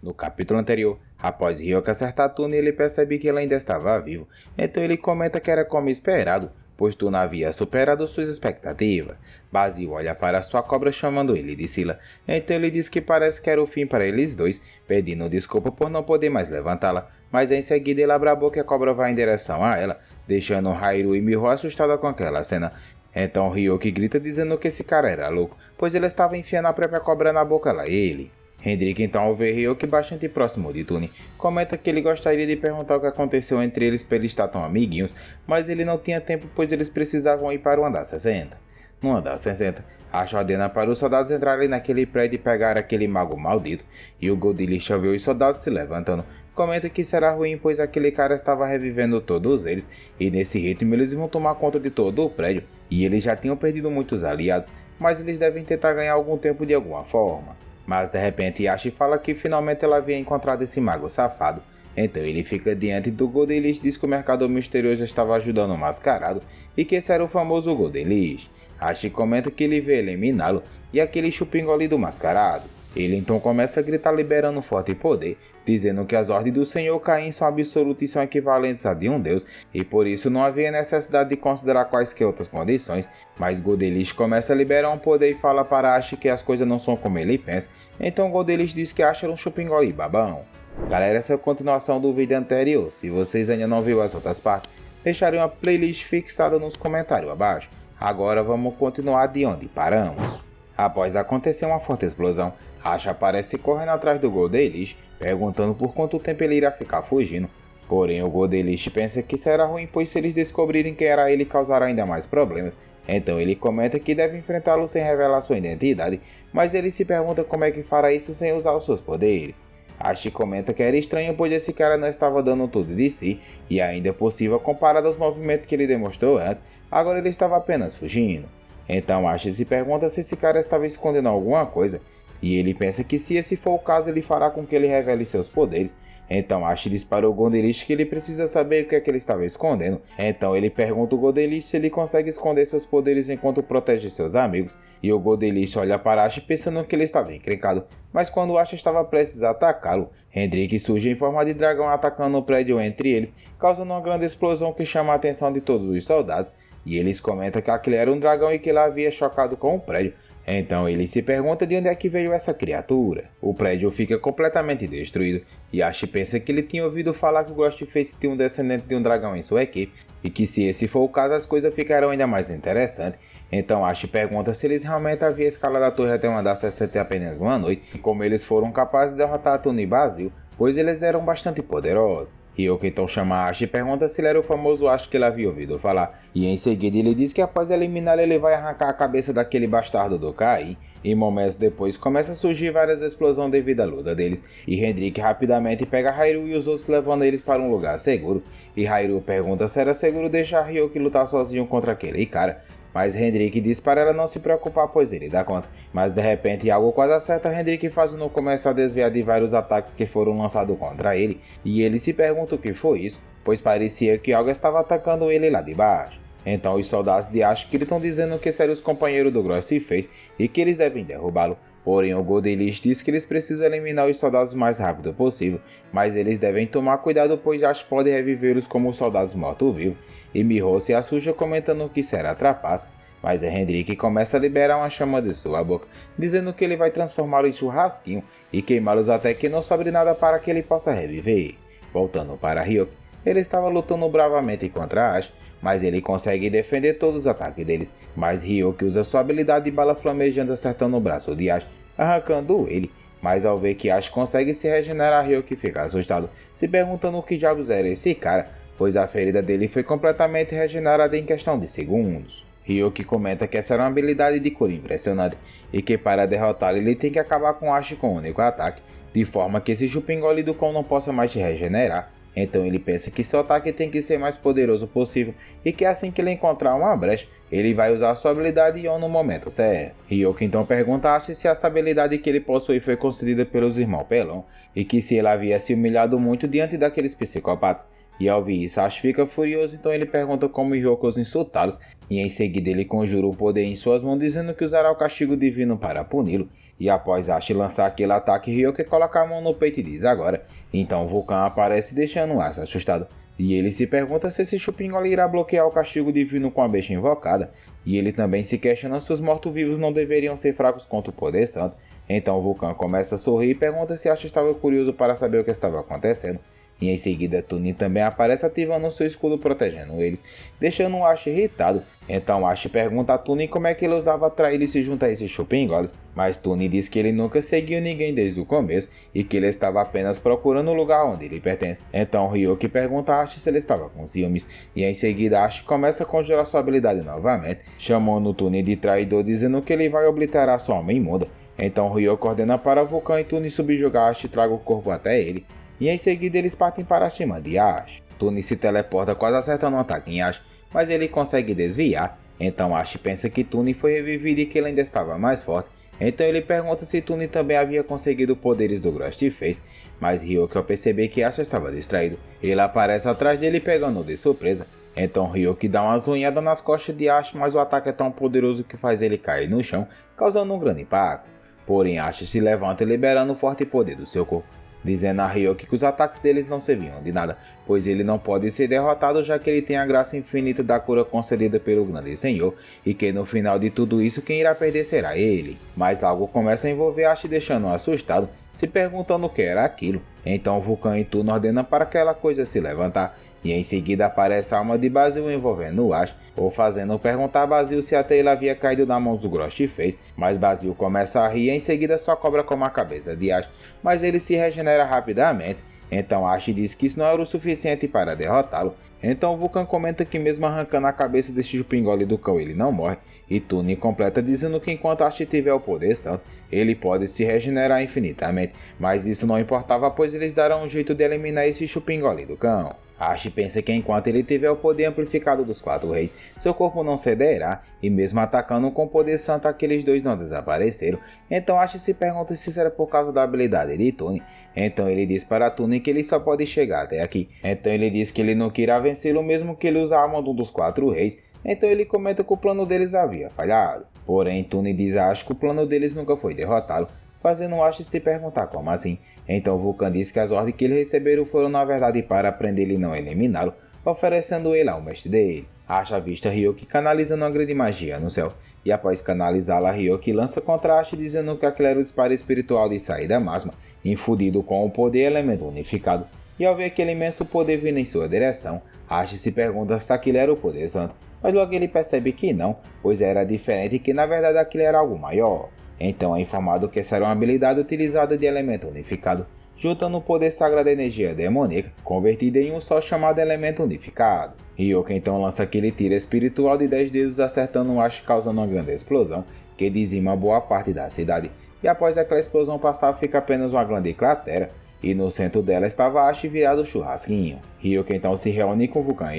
No capítulo anterior, após Ryoka acertar Tuna, ele percebe que ele ainda estava vivo, então ele comenta que era como esperado, pois Tuna havia superado suas expectativas. Basil olha para sua cobra chamando ele de Scylla, então ele diz que parece que era o fim para eles dois, pedindo desculpa por não poder mais levantá-la, mas em seguida ele abre a boca e a cobra vai em direção a ela, deixando Hairu e Miho assustada com aquela cena. Então Ryoki grita dizendo que esse cara era louco, pois ele estava enfiando a própria cobra na boca lá ele. Hendrik então ao ver Ryoki bastante próximo de Tune, comenta que ele gostaria de perguntar o que aconteceu entre eles por eles estar tão amiguinhos, mas ele não tinha tempo pois eles precisavam ir para o andar 60. No andar 60, Ash ordena para os soldados entrarem naquele prédio e pegar aquele mago maldito, e o Goldilish ao ver os soldados se levantando, comenta que será ruim pois aquele cara estava revivendo todos eles, e nesse ritmo eles vão tomar conta de todo o prédio, e eles já tinham perdido muitos aliados, mas eles devem tentar ganhar algum tempo de alguma forma. Mas de repente Ash fala que finalmente ela havia encontrado esse mago safado, então ele fica diante do Goldilish e diz que o mercador misterioso estava ajudando o mascarado e que esse era o famoso Goldilish. Ash comenta que ele vê eliminá-lo e aquele chupingoli do mascarado. Ele então começa a gritar liberando forte poder, dizendo que as ordens do Senhor Caim são absolutas e são equivalentes a de um deus, e por isso não havia necessidade de considerar quaisquer outras condições, mas Goldilish começa a liberar um poder e fala para Ash que as coisas não são como ele pensa, então Goldilish diz que Ash era um chupingoli babão. Galera, essa é a continuação do vídeo anterior, se vocês ainda não viram as outras partes, deixarei uma playlist fixada nos comentários abaixo. Agora vamos continuar de onde paramos. Após acontecer uma forte explosão, Ash aparece correndo atrás do Goldilish, perguntando por quanto tempo ele irá ficar fugindo. Porém, o Goldilish pensa que será ruim, pois se eles descobrirem quem era ele, causará ainda mais problemas. Então ele comenta que deve enfrentá-lo sem revelar sua identidade, mas ele se pergunta como é que fará isso sem usar os seus poderes. Ash comenta que era estranho, pois esse cara não estava dando tudo de si, e ainda por cima, comparado aos movimentos que ele demonstrou antes, agora ele estava apenas fugindo. Então Ash se pergunta se esse cara estava escondendo alguma coisa, e ele pensa que se esse for o caso ele fará com que ele revele seus poderes. Então Ash diz para o Goldilish que ele precisa saber o que é que ele estava escondendo. Então ele pergunta ao Goldilish se ele consegue esconder seus poderes enquanto protege seus amigos. E o Goldilish olha para Ash pensando que ele estava encrencado. Mas quando Ash estava prestes a atacá-lo, Hendrik surge em forma de dragão atacando o prédio entre eles, causando uma grande explosão que chama a atenção de todos os soldados. E eles comentam que aquele era um dragão e que ele havia chocado com o prédio. Então ele se pergunta de onde é que veio essa criatura. O prédio fica completamente destruído e Ash pensa que ele tinha ouvido falar que o Ghostface tinha um descendente de um dragão em sua equipe e que se esse for o caso as coisas ficarão ainda mais interessantes. Então Ash pergunta se eles realmente haviam escalado a torre até o andar 60 em apenas uma noite e como eles foram capazes de derrotar Tuna e Basil, pois eles eram bastante poderosos. Ryoki então chama Ash e pergunta se ele era o famoso Ash que ele havia ouvido falar, e em seguida ele diz que após eliminá-lo ele vai arrancar a cabeça daquele bastardo do Caim, e momentos depois começa a surgir várias explosões devido à luta deles, e Hendrik rapidamente pega Hairu e os outros levando eles para um lugar seguro, e Hairu pergunta se era seguro deixar Ryoki lutar sozinho contra aquele cara, mas Hendrik diz para ela não se preocupar pois ele dá conta, mas de repente algo quase acerta Hendrik fazendo começar a desviar de vários ataques que foram lançados contra ele, e ele se pergunta o que foi isso, pois parecia que algo estava atacando ele lá de baixo. Então os soldados de Ash gritam dizendo que seriam os companheiros do Ghostface e que eles devem derrubá-lo, porém o Goldilish diz que eles precisam eliminar os soldados o mais rápido possível, mas eles devem tomar cuidado pois Ash pode revivê-los como soldados mortos-vivos, e Miho se assusta comentando que será trapaça, mas Hendrik começa a liberar uma chama de sua boca, dizendo que ele vai transformá-lo em churrasquinho e queimá-los até que não sobre nada para que ele possa reviver. Voltando para Ryoki, ele estava lutando bravamente contra Ash, mas ele consegue defender todos os ataques deles, mas Ryoki usa sua habilidade de bala flamejante acertando o braço de Ash, arrancando ele, mas ao ver que Ash consegue se regenerar, Ryoki fica assustado, se perguntando o que diabos era esse cara, pois a ferida dele foi completamente regenerada em questão de segundos. Ryoki comenta que essa era uma habilidade de cura impressionante, e que para derrotá-lo ele tem que acabar com Ash com um único ataque, de forma que esse chupingole do cão não possa mais se regenerar. Então ele pensa que seu ataque tem que ser mais poderoso possível, e que assim que ele encontrar uma brecha, ele vai usar sua habilidade Yon no momento certo. Ryoki então pergunta a Ash se essa habilidade que ele possui foi concedida pelos irmãos Pelon, e que se ele havia se humilhado muito diante daqueles psicopatas. E ao ouvir isso, Ash fica furioso, então ele pergunta como Ryoki os insultá-los, e em seguida ele conjura um poder em suas mãos dizendo que usará o castigo divino para puni-lo, E após Ash lançar aquele ataque, Ryoki coloca a mão no peito e diz agora. Então o vulcão aparece deixando Ash assustado. E ele se pergunta se esse Chupingoli irá bloquear o castigo divino com a besta invocada. E ele também se questiona se os mortos-vivos não deveriam ser fracos contra o poder santo. Então o vulcão começa a sorrir e pergunta se Ash estava curioso para saber o que estava acontecendo. E em seguida Tunin também aparece ativando seu escudo protegendo eles, deixando Ash irritado. Então Ash pergunta a Tunin como é que ele usava para ele se juntar a esses Chupingoles, mas Tunin diz que ele nunca seguiu ninguém desde o começo e que ele estava apenas procurando o lugar onde ele pertence. Então Ryoki pergunta a Ash se ele estava com ciúmes, e em seguida Ash começa a conjurar sua habilidade novamente, chamando Tunin de traidor, dizendo que ele vai obliterar sua alma imunda. Então Ryoki ordena para o vulcão e Tunin subjugar Ash e traga o corpo até ele. E em seguida eles partem para cima de Ash. Tunin se teleporta quase acertando um ataque em Ash, mas ele consegue desviar. Então Ash pensa que Tunin foi revivido e que ele ainda estava mais forte. Então ele pergunta se Tunin também havia conseguido poderes do Ghostface, mas Ryoki ao perceber que Ash estava distraído, ele aparece atrás dele pegando-o de surpresa. Então Ryoki dá uma zunhada nas costas de Ash, mas o ataque é tão poderoso que faz ele cair no chão, causando um grande impacto. Porém Ash se levanta liberando o forte poder do seu corpo, dizendo a Ryoki que os ataques deles não serviam de nada, pois ele não pode ser derrotado já que ele tem a graça infinita da cura concedida pelo grande senhor, e que no final de tudo isso quem irá perder será ele. Mas algo começa a envolver Ash deixando-o assustado, se perguntando o que era aquilo. Então o vulcão em turno ordena para aquela coisa se levantar, e em seguida aparece a alma de Basil envolvendo Ash, ou fazendo perguntar a Basil se até ele havia caído na mão do Ghostface, mas Basil começa a rir e em seguida sua cobra come a cabeça de Ash, mas ele se regenera rapidamente. Então Ash diz que isso não era o suficiente para derrotá-lo. Então o vulcão comenta que mesmo arrancando a cabeça deste Chupingoli do cão ele não morre, e Tunin completa dizendo que enquanto Ash tiver o poder santo, ele pode se regenerar infinitamente, mas isso não importava pois eles darão um jeito de eliminar esse Chupingoli do cão. Ash pensa que enquanto ele tiver o poder amplificado dos 4 reis, seu corpo não cederá, e mesmo atacando com o poder santo aqueles dois não desapareceram. Então Ash se pergunta se será por causa da habilidade de Tunin. Então ele diz para Tunin que ele só pode chegar até aqui. Então ele diz que ele nunca irá vencê-lo mesmo que ele use a alma de um dos 4 reis. Então ele comenta que o plano deles havia falhado. Porém Tunin diz a Ash que o plano deles nunca foi derrotá-lo, fazendo Ash se perguntar como assim. Então Vulcan diz que as ordens que ele receberam foram na verdade para prender e não eliminá-lo, oferecendo ele ao mestre deles. Ash avista Ryoki canalizando uma grande magia no céu, e após canalizá-la, Ryoki lança contra Ash dizendo que aquele era o disparo espiritual de saída máxima, infundido com o poder elemento unificado. E ao ver aquele imenso poder vindo em sua direção, Ash se pergunta se aquilo era o poder santo, mas logo ele percebe que não, pois era diferente e que na verdade aquilo era algo maior. Então é informado que essa era uma habilidade utilizada de elemento unificado, juntando o poder sagrado da energia demoníaca, convertida em um só chamado elemento unificado. Ryoki então lança aquele tiro espiritual de 10 dedos acertando Ash, causando uma grande explosão, que dizima boa parte da cidade, e após aquela explosão passar fica apenas uma grande cratera, e no centro dela estava Ash virado churrasquinho. Ryoki então se reúne com Vulcan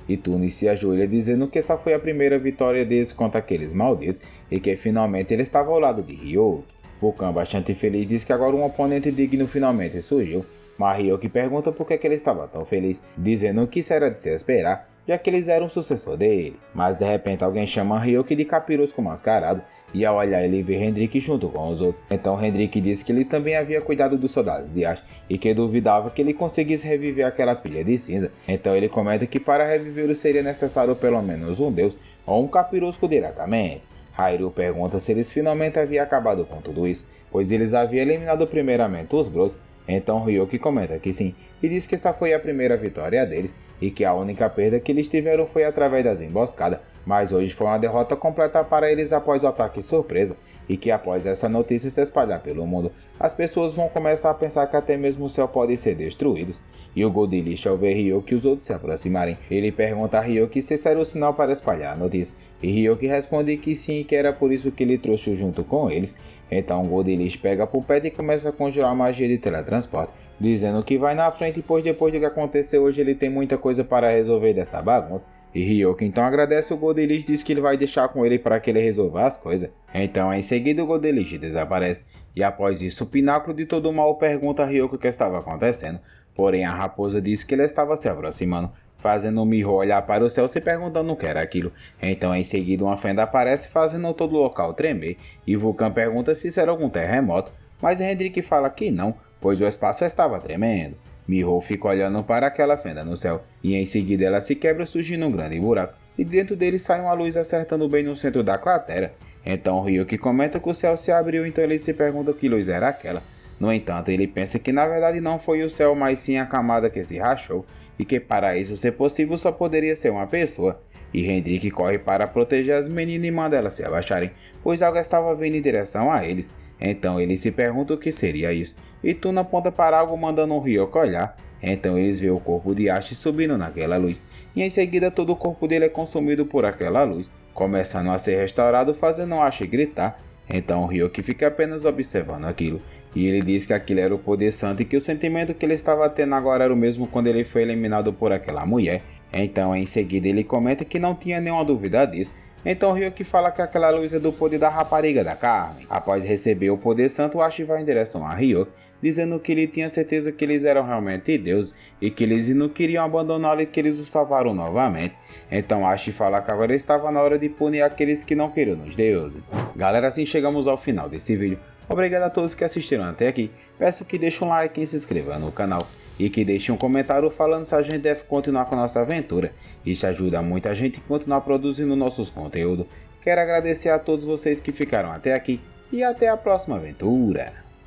e Tunin se ajoelha dizendo que essa foi a primeira vitória deles contra aqueles malditos e que finalmente ele estava ao lado de Ryoki. Vulcan, bastante feliz, diz que agora um oponente digno finalmente surgiu, mas Ryoki pergunta por que ele estava tão feliz, dizendo que isso era de se esperar, já que eles eram o sucessor dele. Mas de repente alguém chama Ryoki de capirosco mascarado, e ao olhar ele vê Hendrik junto com os outros. Então Hendrik disse que ele também havia cuidado dos soldados de Ash e que duvidava que ele conseguisse reviver aquela pilha de cinza. Então ele comenta que para revivê-lo seria necessário pelo menos um deus ou um capirosco diretamente. Hyrule pergunta se eles finalmente haviam acabado com tudo isso, pois eles haviam eliminado primeiramente os Bros. Então Ryoki comenta que sim, e diz que essa foi a primeira vitória deles, e que a única perda que eles tiveram foi através das emboscadas, mas hoje foi uma derrota completa para eles após o ataque surpresa, e que após essa notícia se espalhar pelo mundo, as pessoas vão começar a pensar que até mesmo o céu pode ser destruído. E o Goldilish, ao ver Ryoki e os outros se aproximarem, ele pergunta a Ryoki se esse era o sinal para espalhar a notícia, e Ryoki responde que sim, que era por isso que ele trouxe junto com eles. Então o Goldilish pega por pé e começa a conjurar magia de teletransporte, dizendo que vai na frente, pois depois do que aconteceu hoje ele tem muita coisa para resolver dessa bagunça. E Ryoki então agradece o Goldilish e diz que ele vai deixar com ele para que ele resolva as coisas. Então em seguida o Goldilish desaparece, e após isso o pináculo de todo o mal pergunta a Ryoki o que estava acontecendo, Porém a raposa disse que ele estava se aproximando, fazendo o Miho olhar para o céu se perguntando o que era aquilo. Então em seguida uma fenda aparece fazendo todo o local tremer, e Vulcan pergunta se será algum terremoto, mas Hendrik fala que não, pois o espaço estava tremendo. Miho fica olhando para aquela fenda no céu, e em seguida ela se quebra surgindo um grande buraco, e dentro dele sai uma luz acertando bem no centro da cratera. Então Ryuki comenta que o céu se abriu, então ele se pergunta que luz era aquela. No entanto, ele pensa que na verdade não foi o céu, mas sim a camada que se rachou, e que para isso ser possível só poderia ser uma pessoa. E Hendrik corre para proteger as meninas e manda elas se abaixarem, pois algo estava vindo em direção a eles. Então ele se pergunta o que seria isso, e Tuna aponta para algo mandando o Ryoko olhar. Então eles veem o corpo de Ashi subindo naquela luz, e em seguida todo o corpo dele é consumido por aquela luz, começando a ser restaurado, fazendo Ashi gritar. Então Ryuki fica apenas observando aquilo, e ele diz que aquilo era o poder santo e que o sentimento que ele estava tendo agora era o mesmo quando ele foi eliminado por aquela mulher. Então em seguida ele comenta que não tinha nenhuma dúvida disso. Então Ryuki fala que aquela luz é do poder da rapariga da Carmen. Após receber o poder santo, Ashi vai em direção a Ryuki, dizendo que ele tinha certeza que eles eram realmente deuses e que eles não queriam abandoná-lo e que eles o salvaram novamente. Então Ashi fala que agora estava na hora de punir aqueles que não queriam nos deuses. Galera, assim chegamos ao final desse vídeo. Obrigado a todos que assistiram até aqui. Peço que deixem um like e se inscrevam no canal. E que deixem um comentário falando se a gente deve continuar com a nossa aventura. Isso ajuda muita gente a continuar produzindo nossos conteúdos. Quero agradecer a todos vocês que ficaram até aqui. E até a próxima aventura.